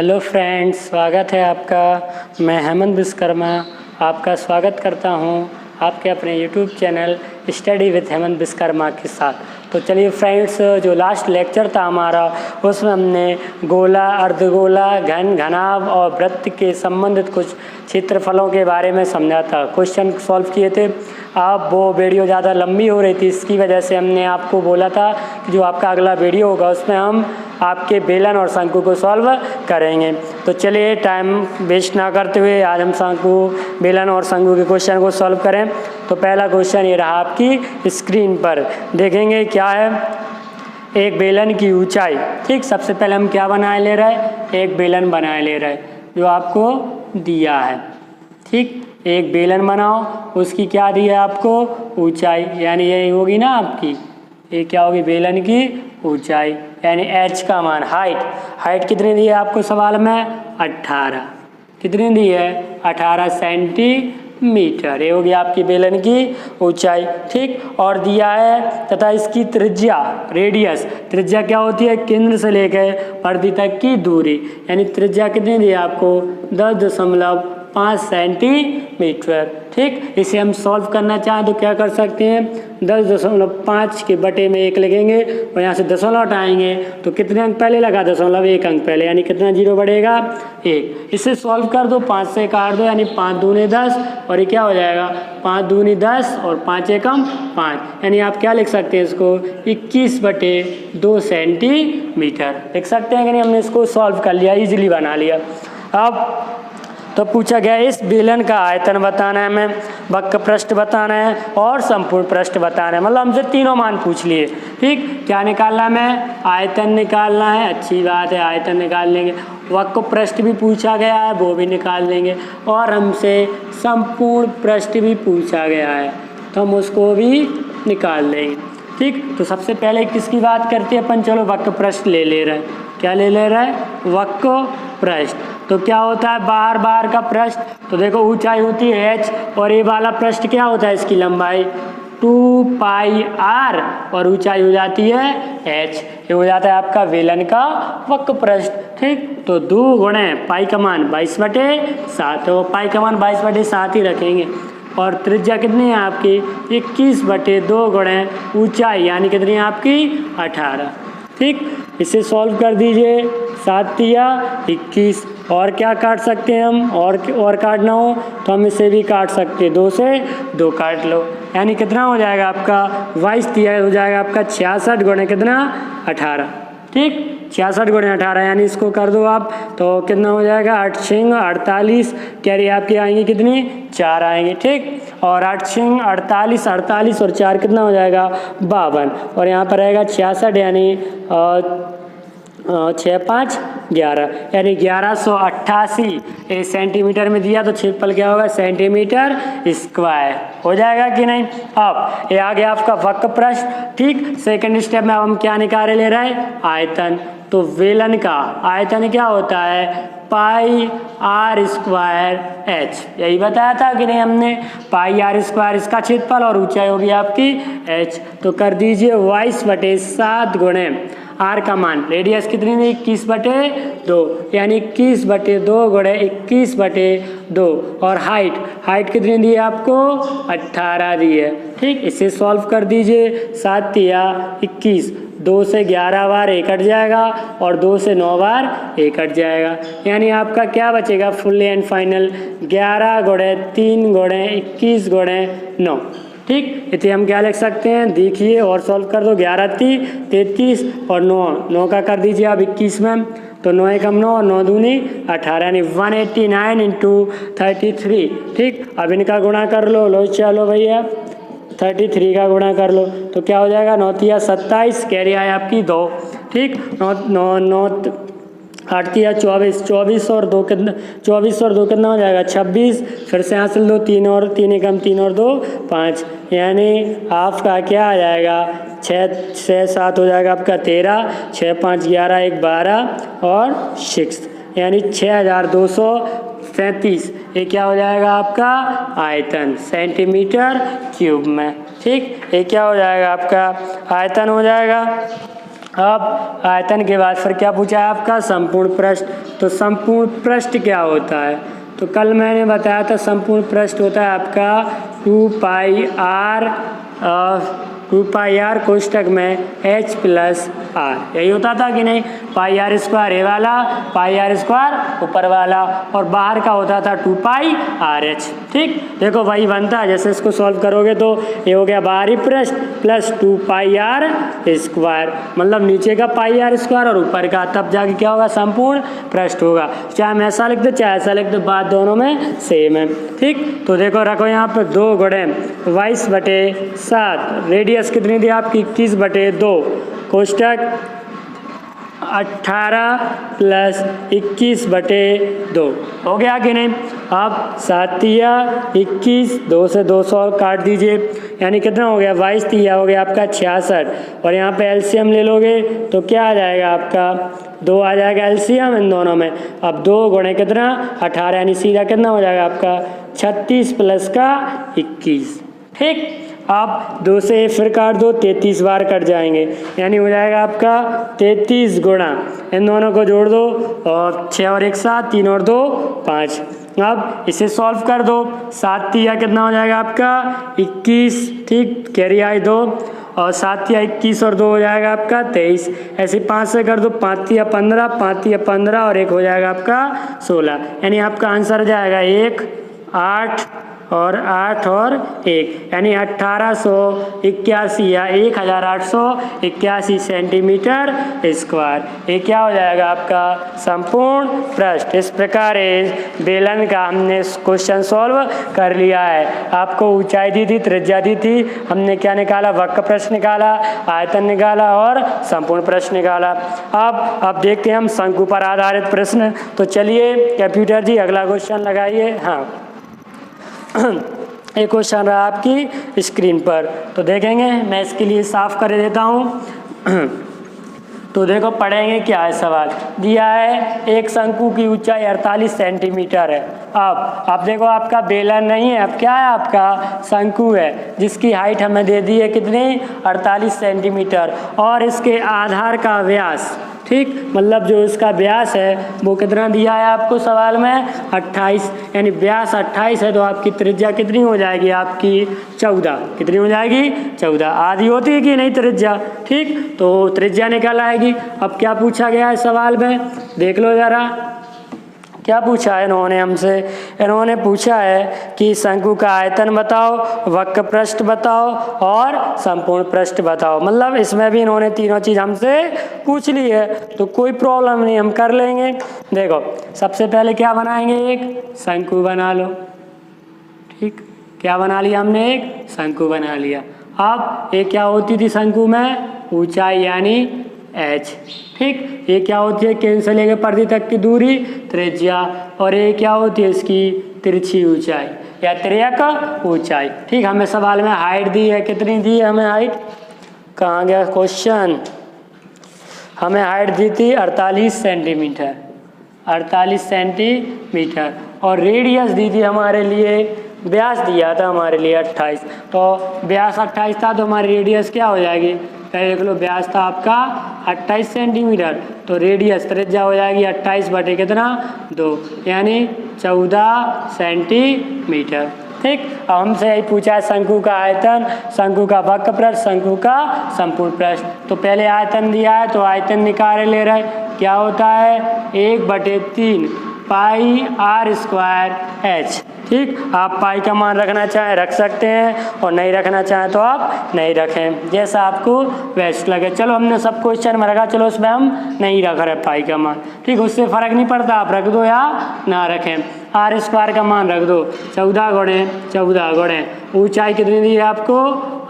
Hello friends, स्वागत है आपका। मैं हेमंत विश्वकर्मा आपका स्वागत करता हूं आपके अपने YouTube channel study with Hemant Vishwakarma के साथ। तो चलिए फ्रेंड्स, जो लास्ट लेक्चर था हमारा उसमें हमने गोला, अर्धगोला, घन, घनाभ और वृत्त के संबंधित कुछ क्षेत्रफलों के बारे में समझा था, क्वेश्चन सॉल्व किए थे। अब वो वीडियो ज़्यादा लंबी हो रही थी, इसकी वजह से हमने आपको बोला था कि जो आपका अगला वीडियो होगा उसमें हम आपके बेलन और शंकु को सॉल्व करेंगे। तो चलिए टाइम वेस्ट ना करते हुए आज हम शंकु, बेलन और शंकु के क्वेश्चन को सॉल्व करें। तो पहला क्वेश्चन ये रहा आपकी स्क्रीन पर, देखेंगे क्या है। एक बेलन की ऊंचाई, ठीक, सबसे पहले हम क्या बनाए ले रहे हैं, एक बेलन बनाए ले रहे हैं जो आपको दिया है। ठीक, एक बेलन बनाओ, उसकी क्या दी है आपको, ऊंचाई, यानी यही होगी ना आपकी, ये क्या होगी, बेलन की ऊंचाई, यानी h का मान, हाइट कितनी दी है आपको सवाल में, 18, कितनी दी है, 18 सेंटीमीटर, ये होगी आपकी बेलन की ऊंचाई। ठीक, और दिया है तथा इसकी त्रिज्या, रेडियस, त्रिज्या क्या होती है, केंद्र से लेकर परिधि तक की दूरी, यानी त्रिज्या कितनी दी है आपको, 10.5 सेंटीमीटर। ठीक, इसे हम सॉल्व करना चाहें तो क्या कर सकते हैं, 10.5 के बटे में 1 लगेंगे और यहाँ से दशमलव हटाएंगे तो कितने अंक पहले लगा, 1 अंक पहले, यानी कितना जीरो बढ़ेगा, 1। इसे सॉल्व कर दो, 5 से काट दो, यानी 5 दूनी 10 और ये क्या हो जाएगा, 5 दूनी 10 और 5 एकम 5, यानी आप क्या लिख सकते हैं इसको, 21/2 सेंटीमीटर लिख सकते हैं कि नहीं। हमने इसको सॉल्व कर लिया, इजीली बना लिया। अब तो पूछा गया इस बेलन का आयतन बताना है, हमें वक्र पृष्ठ बताना है और संपूर्ण पृष्ठ बताना है, मतलब हमसे तीनों मान पूछ लिए। ठीक, क्या निकालना है, हमें आयतन निकालना है, अच्छी बात है, आयतन निकाल लेंगे। वक्र पृष्ठ भी पूछा गया है, वो भी निकाल लेंगे, और हमसे संपूर्ण पृष्ठ भी पूछा गया है तो हम उसको भी निकाल लेंगे। ठीक, तो सबसे पहले किसकी बात करते हैं अपन, चलो वक्र पृष्ठ ले रहे हैं। क्या ले रहे हैं, वक्र पृष्ठ। तो क्या होता है बार का पृष्ठ, तो देखो ऊंचाई होती है h और ये वाला पृष्ठ क्या होता है, इसकी लंबाई 2πr और ऊंचाई हो जाती है h, ये हो जाता है आपका बेलन का वक्र पृष्ठ। ठीक, तो 2 गुणे पाई का मान 22/7, तो पाई का मान 22/7 ही रखेंगे, और त्रिज्या कितनी है आपकी, 21/2 गुणे ऊंचाई, यानी कितनी है आपकी, 18। ठीक, इसे सॉल्व कर दीजिए, 7 या 21, और क्या काट सकते हैं हम, और काटना हो तो हम इसे भी काट सकते हैं, 2 से 2 काट लो, यानी कितना हो जाएगा आपका, 22 हो जाएगा आपका 66 गुणे कितना, 18। ठीक, 66 गुणे 18, यानी इसको कर दो आप तो कितना हो जाएगा, 8 6 48, कैरी आपकी आएंगी कितनी, 4 आएंगी। ठीक, और 8 6 48, 48 और 4 कितना हो जाएगा, 52, और यहाँ पर रहेगा 66, यानी 6 5 11, यानी 1188 सेंटीमीटर में दिया, तो क्षेत्रफल क्या होगा, सेंटीमीटर स्क्वायर हो जाएगा कि नहीं। अब ये आ गया आपका वक्र पृष्ठ। ठीक, सेकंड स्टेप में अब हम क्या निकाल ले रहे हैं, आयतन। तो बेलन का आयतन क्या होता है, πr² h, यही बताया था कि नहीं हमने, πr² इसका क्षेत्रफल और ऊंचाई होगी आपकी h। तो कर दीजिए 22/7 गुणे r का मान, रेडियस कितनी थी, 21/2, यानी 21/2 गुणे 21/2, और हाइट कितनी दी है आपको, 18 दी है। ठीक, इसे सॉल्व कर दीजिए, 7 या 21, 2 से 11 बार 1 कट जाएगा और 2 से 9 बार 1 कट जाएगा, यानी आपका क्या बचेगा, फुल एंड फाइनल 11 गुणे 3 गुणे 21 गुणे 9। ठीक, इसे हम क्या लिख सकते हैं, देखिए और सॉल्व कर दो, 11 3 33 और 9 का कर दीजिए आप 21 में, तो 9 एकम 9 और 9 दूनी 18, यानी 189 × 33। ठीक, अब इनका गुणा कर लो चलो भैया, 33 का गुणा कर लो तो क्या हो जाएगा, 9 या 27, कैरी आए आपकी 2। ठीक, 9 8 या 24 और 2 कितना, 24 और 2 कितना हो जाएगा, 26, फिर से हासिल दो, 3 और 3 एकम 3 और 2 5, यानी आपका क्या आ जाएगा, 6 7 हो जाएगा आपका 13, 6 5 11 1 12 और 6, यानी 6237, ये क्या हो जाएगा आपका आयतन, सेंटीमीटर क्यूब में। ठीक, ये क्या हो जाएगा आपका आयतन हो जाएगा। अब आयतन के बाद फिर क्या पूछा है आपका संपूर्ण पृष्ठ। तो संपूर्ण पृष्ठ क्या होता है, तो कल मैंने बताया था संपूर्ण पृष्ठ होता है आपका 2πr कोष्ठक में h प्लस r, यही होता था कि नहीं। पाई आर स्क्वायर ये वाला, पाई आर स्क्वायर ऊपर वाला, और बाहर का होता था 2πrh। ठीक, देखो वही बनता है। जैसे इसको सॉल्व करोगे तो ये हो गया बाहरी पृष्ठ प्लस 2πr स्क्वायर, मतलब नीचे का पाई आर स्क्वायर और ऊपर का, तब जाके क्या होगा संपूर्ण पृष्ठ होगा। चाहे हम ऐसा लिख दो चाहे ऐसा लिख दो, बात दोनों में सेम है। ठीक, तो देखो रखो यहाँ पर 2 गुणे 22/7, रेडियस कितनी दी आपकी 21/2, कोष्ठक 18 प्लस 21/2 हो गया कि नहीं। अब 7 या 21, 2 से 200 काट दीजिए, यानी कितना हो गया 22 या हो गया आपका 66, और यहाँ पे एलसीएम ले लोगे तो क्या आ जाएगा आपका 2 आ जाएगा एलसीएम इन दोनों में। अब 2 गुणे कितना 18, यानी सीधा कितना हो जाएगा आपका 36 प्लस का 21। ठीक, आप 2 से फिर काट दो, 33 बार कट जाएंगे, यानी हो जाएगा आपका 33 गुणा, इन दोनों को जोड़ दो और 6 और 1 7, 3 और 2 5। अब इसे सॉल्व कर दो, 7 या कितना हो जाएगा आपका 21। ठीक, कैरी आई 2, और 7 या 21 और 2 हो जाएगा आपका 23। ऐसे 5 से कर दो, 5 या 15, 5 या 15 और 1 हो जाएगा आपका 16, यानी आपका आंसर जाएगा 1 8 और 8 और 1, यानी 1881 या 1881 सेंटीमीटर स्क्वायर। ये क्या हो जाएगा आपका संपूर्ण पृष्ठ। इस प्रकार इस बेलन का हमने क्वेश्चन सॉल्व कर लिया है। आपको ऊंचाई दी थी, त्रिज्या दी थी, हमने क्या निकाला, वक्र पृष्ठ निकाला, आयतन निकाला और संपूर्ण पृष्ठ निकाला। अब देखते हैं हम शंकु पर आधारित प्रश्न। तो चलिए कंप्यूटर जी अगला क्वेश्चन लगाइए। हाँ, एक क्वेश्चन रहा आपकी स्क्रीन पर, तो देखेंगे, मैं इसके लिए साफ कर देता हूँ। तो देखो पढ़ेंगे क्या है सवाल दिया है, एक शंकु की ऊंचाई 48 सेंटीमीटर है। अब देखो आपका बेलन नहीं है, अब क्या है आपका शंकु है, जिसकी हाइट हमें दे दी है कितनी 48 सेंटीमीटर, और इसके आधार का व्यास, ठीक, मतलब जो इसका व्यास है वो कितना दिया है आपको सवाल में 28, यानी व्यास 28 है, तो आपकी त्रिज्या कितनी हो जाएगी आपकी 14। कितनी हो जाएगी 14, आधी होती है कि नहीं त्रिज्या। ठीक, तो त्रिज्या निकल आएगी। अब क्या पूछा गया है सवाल में, देख लो जरा क्या पूछा है इन्होंने हमसे। इन्होंने पूछा है कि शंकु का आयतन बताओ, वक्र पृष्ठ बताओ और संपूर्ण पृष्ठ बताओ। मतलब इसमें भी इन्होंने तीनों चीज़ हमसे पूछ ली है, तो कोई प्रॉब्लम नहीं, हम कर लेंगे। देखो सबसे पहले क्या बनाएंगे, एक शंकु बना लो। ठीक, क्या बना लिया हमने, एक शंकु बना लिया। अब ये क्या होती थी शंकु में, ऊंचाई यानी h। ठीक, ये क्या होती है, केंद्र से लेकर परिधि तक की दूरी त्रिज्या, और ये क्या होती है इसकी तिरछी ऊंचाई या तिर्यक ऊंचाई। ठीक, हमें सवाल में हाइट दी है, कितनी दी है हमें हाइट, कहाँ गया क्वेश्चन, हमें हाइट दी थी 48 सेंटीमीटर, 48 सेंटीमीटर, और रेडियस दी थी हमारे लिए, व्यास दिया था हमारे लिए 28, तो व्यास 28 था, तो हमारी रेडियस क्या हो जाएगी, देख लो व्यास था आपका 28 सेंटीमीटर, तो रेडियस त्रिज्या हो जाएगी 28 बटे कितना 2, यानी 14 सेंटीमीटर। ठीक, अब हमसे यही पूछा है शंकु का आयतन, शंकु का वक्र पृष्ठ, शंकु का संपूर्ण पृष्ठ। तो पहले आयतन दिया है तो आयतन निकाल ले रहे, क्या होता है 1/3 पाई आर स्क्वायर h। ठीक, आप पाई का मान रखना चाहें रख सकते हैं, और नहीं रखना चाहें तो आप नहीं रखें, जैसा आपको बेस्ट लगे। चलो हमने सब क्वेश्चन में रखा, चलो उसमें हम नहीं रख रहे पाई का मान। ठीक, उससे फ़र्क नहीं पड़ता, आप रख दो या ना रखें। आर स्क्वायर का मान रख दो, 14 गुणे ऊंचाई कितनी दी है आपको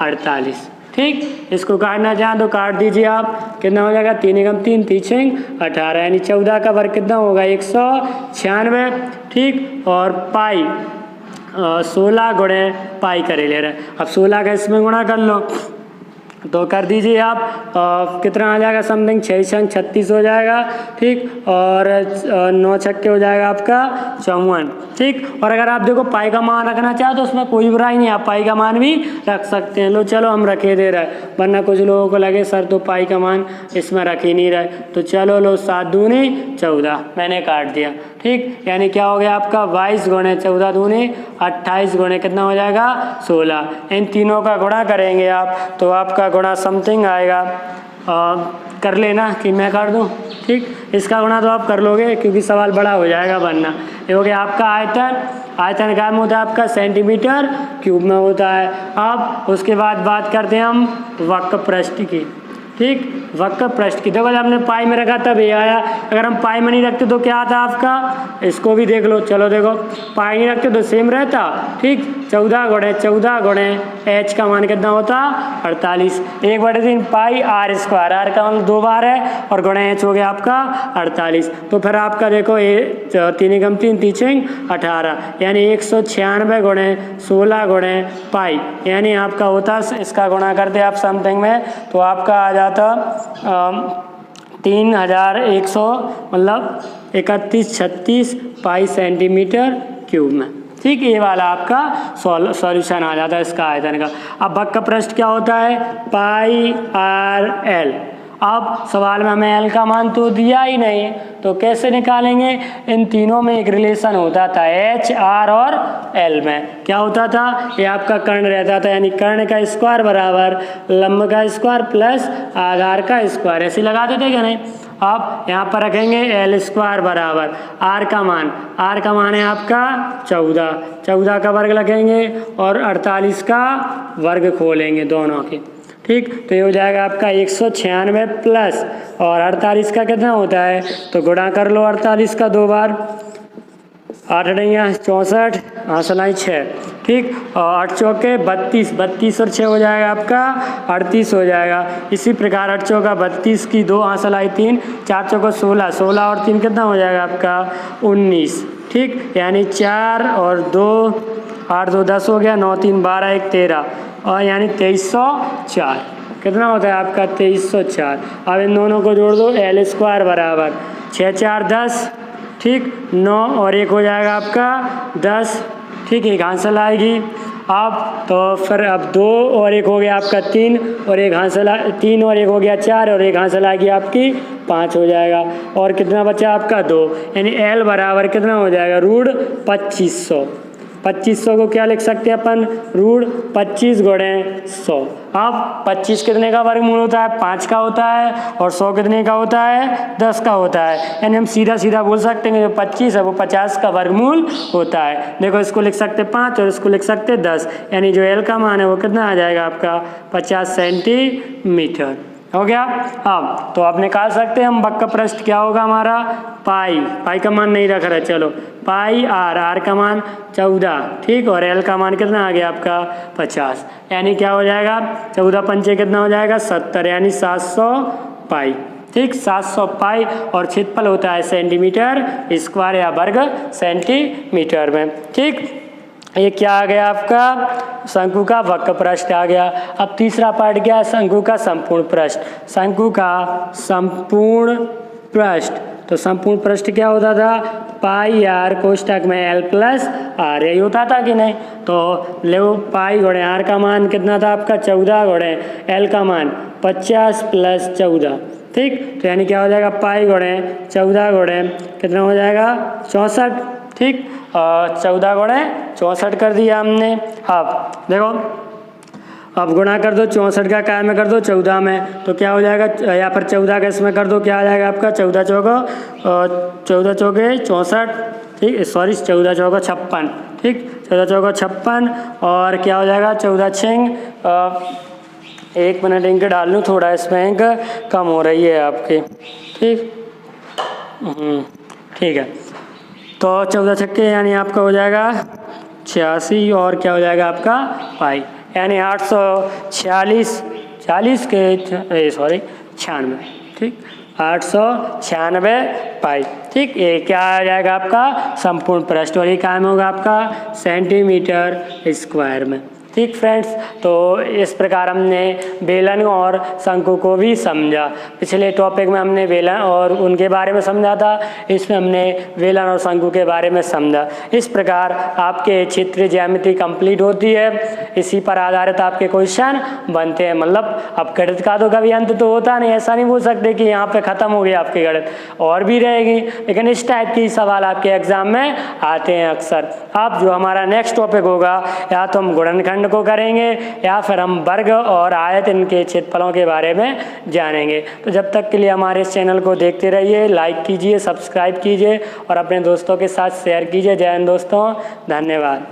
48। ठीक, इसको काटना चाहें तो काट दीजिए आप, कितना हो जाएगा 3 × 3 = 18, यानी 14 का वर्ग कितना होगा 196। ठीक, और पाई 16 गुणे पाई करे ले रहे हैं। अब 16 का इसमें गुणा कर लो, तो कर दीजिए आप। कितना आ जाएगा समथिंग 6 छंग 36 हो जाएगा, ठीक। और 9 छक्के हो जाएगा आपका 54, ठीक। और अगर आप देखो पाई का मान रखना चाहो तो उसमें कोई बुराई नहीं, आप पाई का मान भी रख सकते हैं। लो चलो हम रखे दे रहे, वरना कुछ लोगों को लगे सर तो पाई का मान इसमें रख ही नहीं रहे। तो चलो लो 7 दूनी 14 मैंने काट दिया, ठीक। यानी क्या हो गया आपका 22 गुणे 14 दूनी 28 गुणे कितना हो जाएगा 16। इन तीनों का गुणा करेंगे आप तो आपका गुणा समथिंग आएगा, कर लेना कि मैं कर दूं, ठीक। इसका गुणा तो आप कर लोगे क्योंकि सवाल बड़ा हो जाएगा वरना। ये हो गया आपका आयतन। आयतन क्या में होता है आपका सेंटीमीटर क्यूब में होता है। अब उसके बाद बात करते हैं हम वक्र पृष्ठ की, ठीक। वक्र पृष्ठ की देखो जब हमने पाई में रखा तब ये आया, अगर हम पाई में नहीं रखते तो क्या आता आपका, इसको भी देख लो। चलो देखो पाई नहीं रखते तो सेम रहता, ठीक। 14 गुणे एच का मान कितना होता 48, 1/3 पाई आर स्क्वायर, आर का मान 2 बार है और गुणे एच हो गया आपका 48। तो फिर आपका देखो 3 × 3 = 18, यानी 196 गुणे 16 गुणे पाई, यानी आपका होता, इसका गुणा करते आप समथिंग में तो आपका आ जाता 3100 मतलब 3136 पाई सेंटीमीटर क्यूब में, ठीक। ये वाला आपका सॉल्यूशन आ जाता है इसका आयतन का। अब वक्र पृष्ठ क्या होता है पाई आर एल। अब सवाल में हमें एल का मान तो दिया ही नहीं, तो कैसे निकालेंगे, इन तीनों में एक रिलेशन होता था एच आर और एल में। क्या होता था, ये आपका कर्ण रहता था, यानी कर्ण का स्क्वायर बराबर लंब का स्क्वायर प्लस आधार का स्क्वायर, ऐसे लगा देते क्या नहीं। अब यहाँ पर रखेंगे एल स्क्वायर बराबर आर का मान है आपका 14 का वर्ग रखेंगे और 48 का वर्ग खोलेंगे दोनों के, ठीक। तो ये हो जाएगा आपका 196 प्लस और 48 का कितना होता है, तो गुणा कर लो 48 का 2 बार, 8 × 64 हाँ 6, ठीक। और 8 चौके 32 और 6 हो जाएगा आपका 38 हो जाएगा। इसी प्रकार 8 चौका 32 की 2 हाँ 3, 4 चौका 16 और 3 कितना हो जाएगा आपका 19, ठीक। यानी 4 और 2 8 2 10 हो गया, 9 3 12 1 13 और यानी 2304 कितना होता है आपका 2304। अब इन दोनों को जोड़ दो, एल स्क्वायर बराबर 6 4 10, ठीक। 9 और 1 हो जाएगा आपका 10, ठीक। एक हासिल आएगी। अब तो फिर अब 2 और 1 हो गया आपका 3 और 1 हासिल 3 और 1 हो गया 4 और 1 हासिल आएगी आपकी 5 हो जाएगा। और कितना बचा आपका 2, यानी एल बराबर कितना हो जाएगा √2500। 2500 को क्या लिख सकते हैं अपन √25 गुणे 100। अब 25 कितने का वर्गमूल होता है 5 का होता है और 100 कितने का होता है 10 का होता है, यानी हम सीधा बोल सकते हैं जो 25 है वो 50 का वर्गमूल होता है। देखो इसको लिख सकते 5 और इसको लिख सकते 10, यानी जो एल का मान है वो कितना आ जाएगा आपका 50 सेंटीमीटर हो गया। अब तो आप निकाल सकते हैं हम वक्र पृष्ठ क्या होगा हमारा पाई का मान नहीं रख रहे, चलो पाई आर का मान 14, ठीक। और एल का मान कितना आ गया आपका 50, यानी क्या हो जाएगा 14 पंचे कितना हो जाएगा 70, यानी 700 पाई, ठीक। 700 पाई और क्षेत्रफल होता है सेंटीमीटर स्क्वायर या वर्ग सेंटीमीटर में, ठीक। ये क्या आ गया आपका शंकु का वक्र पृष्ठ आ गया। अब तीसरा पार्ट क्या है शंकु का संपूर्ण पृष्ठ। शंकु का संपूर्ण पृष्ठ, तो संपूर्ण पृष्ठ क्या होता था पाई आर कोष्टक में एल प्लस आर, यही होता था कि नहीं। तो लो पाई गुणे आर का मान कितना था आपका 14 गुणे एल का मान 50 प्लस 14, ठीक। तो यानी क्या हो जाएगा पाई गुणे 14 गुणे कितना हो जाएगा 64, ठीक। 14 गुणे 64 कर दिया हमने। अब देखो अब गुणा कर दो 64 का काय में कर दो 14 में, तो क्या हो जाएगा या फिर 14 का इसमें कर दो, क्या आ जाएगा आपका 14 चौके 64, ठीक। सॉरी 14 चौका 56, ठीक। 14 चौका 56 और क्या हो जाएगा 14 छिंग 1 मिनट इंक डाल लूँ, थोड़ा इसमें इंक कम हो रही है आपकी, ठीक। ठीक है। तो 14 छक्के यानी आपका हो जाएगा 86 और क्या हो जाएगा आपका पाई, यानी 846 96, ठीक। 896 पाई, ठीक। ये क्या आ जाएगा आपका संपूर्ण पृष्ठ और ये काम होगा आपका सेंटीमीटर स्क्वायर में, ठीक फ्रेंड्स, तो इस प्रकार हमने बेलन और शंकु को भी समझा। पिछले टॉपिक में हमने बेलन और उनके बारे में समझा था, इसमें हमने बेलन और शंकु के बारे में समझा। इस प्रकार आपके क्षेत्रीय ज्यामिति कंप्लीट होती है। इसी पर आधारित आपके क्वेश्चन बनते हैं। मतलब अब गणित का तो कभी अंत तो होता नहीं, ऐसा नहीं बोल सकते कि यहाँ पे खत्म हो गया आपकी गणित, और भी रहेगी, लेकिन इस टाइप की सवाल आपके एग्जाम में आते हैं अक्सर। अब जो हमारा नेक्स्ट टॉपिक होगा, या तो हम गुणनखंड को करेंगे या फिर हम वर्ग और आयत इनके क्षेत्रफलों के बारे में जानेंगे। तो जब तक के लिए हमारे इस चैनल को देखते रहिए, लाइक कीजिए, सब्सक्राइब कीजिए और अपने दोस्तों के साथ शेयर कीजिए। जय हिंद दोस्तों, धन्यवाद।